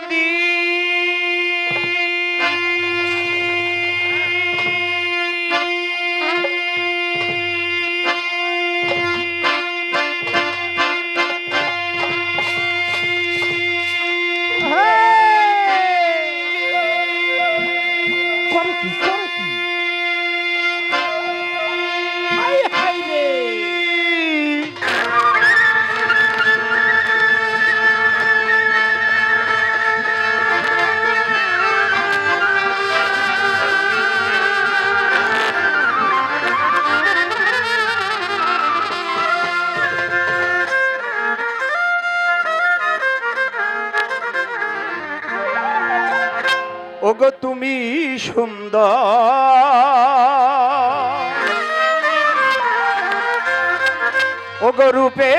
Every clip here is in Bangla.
যদি ওগো তুমি সুন্দর ওগো রূপে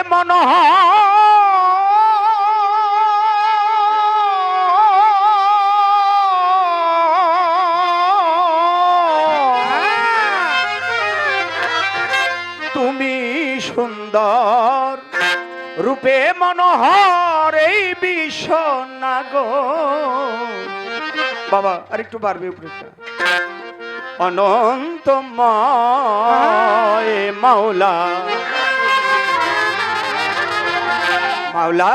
তুমি সুন্দর রূপে মনোহর এই বিশ্ব নাগর বাবা আরেকটু বাড়বে উপরেটা অনন্তময় মাওলা মাওলা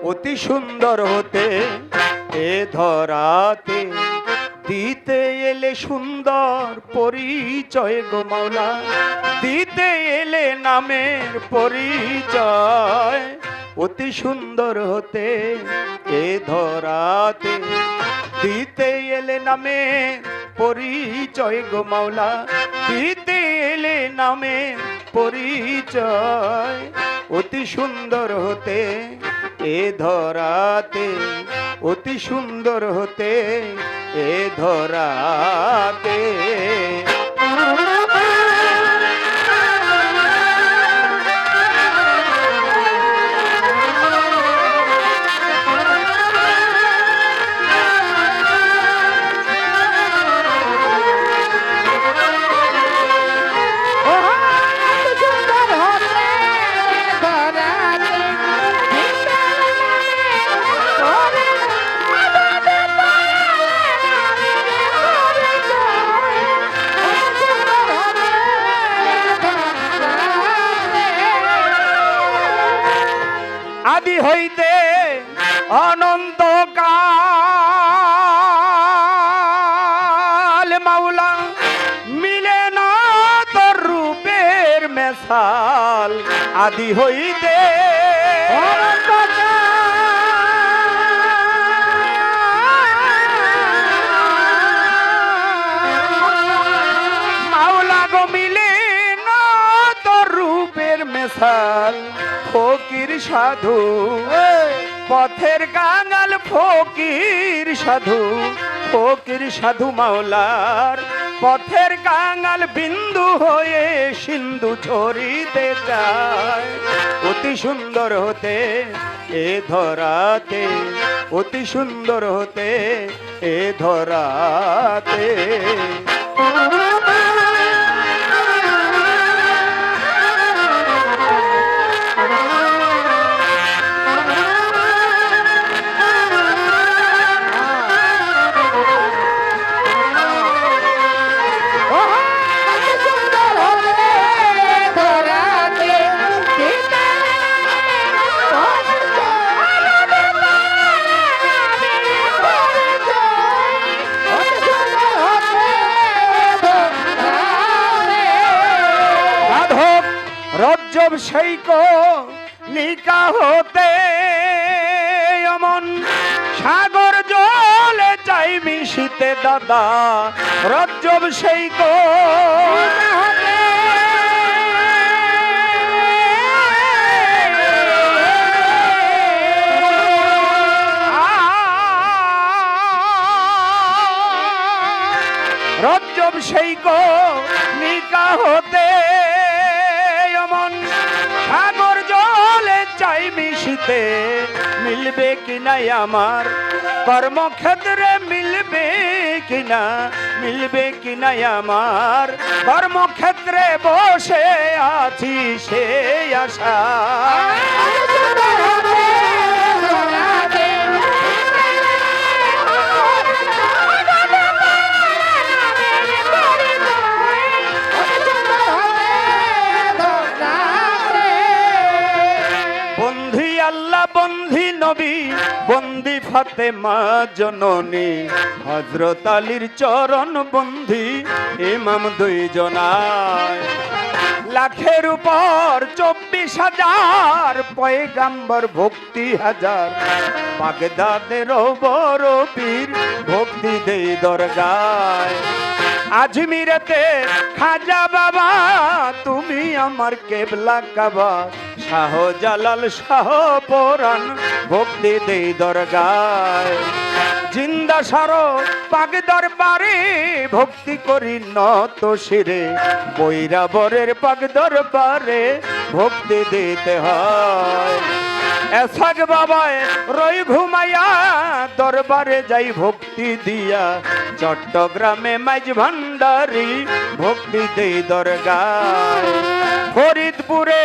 অতি সুন্দর হতে এ ধরাতে দিতে এলে সুন্দর পরিচয় গো মাওলা দিতে এলে নামের পরিচয় অতি সুন্দর হতে এ ধরাতে দিতে এলে নামের পরিচয় গো মাওলা দিতে এলে নামের পরিচয় অতি সুন্দর হতে এ ধরাতে অতি সুন্দর হতে এ ধরাতে আদি হইতে অনন্তকাল মাওলা মিলে না তোর রূপের মেশাল আদি হইতে মাওলা গো মিলে না তোর রূপের মেশাল ফকির সাধু পথের কাঙাল ফকির সাধু মাওলার পথের কাঙাল বিন্দু হয়ে সিন্ধু ছড়িতে চায় অতি সুন্দর হতে এ ধরাতে অতি সুন্দর হতে এ ধরাতে রজ্জব সেই লিকা হতে অমন সাগর জলে চাই মিশিতে দাদা রজ্জব সেই রজ্জব সেই লিকা হতে সাগর জলে চাই মিশিতে মিলবে কিনা আমার কর্মক্ষেত্রে মিলবে কিনা আমার কর্মক্ষেত্রে বসে আছি সে আশা বন্দি ফাতেমা জননী হযরত আলীর চরণ বন্দি ইমাম দুইজনায় লাখের উপর 24,000 পয়গাম্বর ভক্তি হাজার বাগদাদের বড় পীর ভক্তি দেই দরগায় আজমিরেতে খাজা বাবা তুমি আমার কেবলা কাবা শাহ জালাল শাহ পরাণ ভক্তি দেই দরগায় জিন্দা সারো পাক দরবারে ভক্তি করি নত শিরে বৈরাবরের পাক দরবারে ভক্তি দিতে হয় এসাক বাবায় রই ঘুমাইয়া দরবারে যাই ভক্তি দিয়া চট্টগ্রামে মাইজ ভান্ডারি ভক্তি দেই দরগায় ফরিদপুরে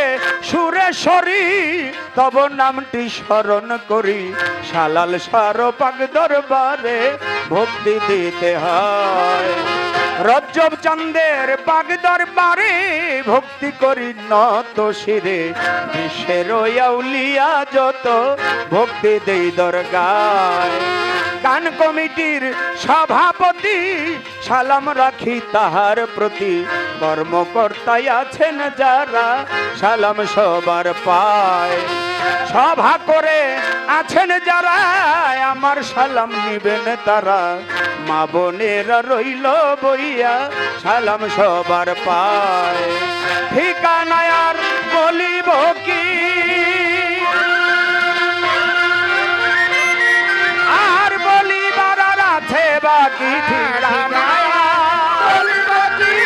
সুরেশ্বরী তব নামটি স্মরণ করি শালাল সার পাক দরবারে ভক্তি দিতে হয় রজব চাঁদের পাক দরবারে ভক্তি করি নত শিরে বিশ্বের আউলিয়া যত ভক্তি দেই দরগায় গান কমিটির সভাপতি সালাম রাখি তাহার প্রতি কর্মকর্তায় আছেন যারা সালাম সবার পায় সভা করে আছেন যারা আমার সালাম নিবেন তারা মা বোনেরা রইল বইয়া সালাম সবার পায় ঠিকানায় আর বলিব কি আর বলিবার আর আছে বাকি ঠিকানায় বলিব কি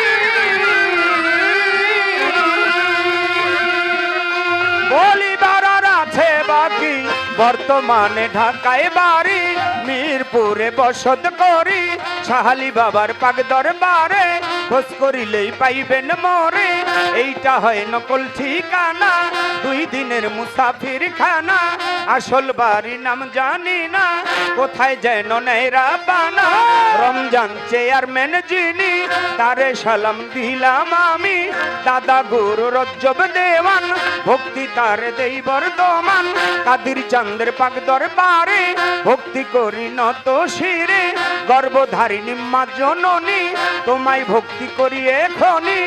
বলিবার আর আছে বাকি বর্তমানে ঢাকায় বাড়ি মিরপুরে বসত করি শাহালি বাবার পাক দরবারে খোঁজ করিলেই পাইবেন মোরে এইটা হয় নকল ঠিকানা 2 দিনের মুসাফির খানা আসল বাড়ি নাম জানি না কোথায় যেন নেয়রা বানা রমজান চেয়ারম্যান যিনি তারে সালাম দিলাম আমি দাদা গুরু রজ্জব দেওয়ান ভক্তি তার দেই বর্ধমান কাদির চাঁদের পাক দরবারে ভক্তি করি নত শিরে গর্ভধারিণী মা জননী তোমায় ভক্তি করি এখনি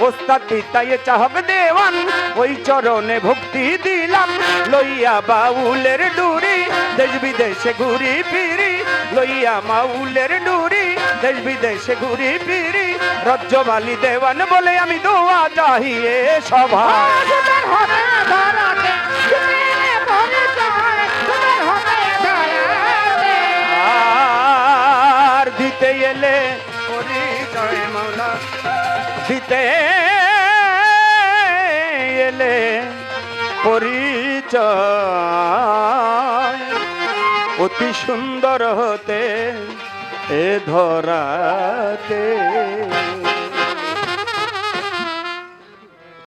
ওস্তাদ পিতায়ে চাহক দেওয়ান ওই চরণে ভক্তি দিলাম লইয়া বাউলের ডুরি দেশ বিদেশে ঘুরি ফিরি লইয়া মাউলের ডুরি দেশ বিদেশে ঘুরি ফিরি রজ্জবালি দেওয়ান বলে আমি দোয়া চাহিয়ে সভা আর দিতে এলে পরিচয় মৌলা দিতে এলে পরিচয় অতি সুন্দর হতে এ ধরাতে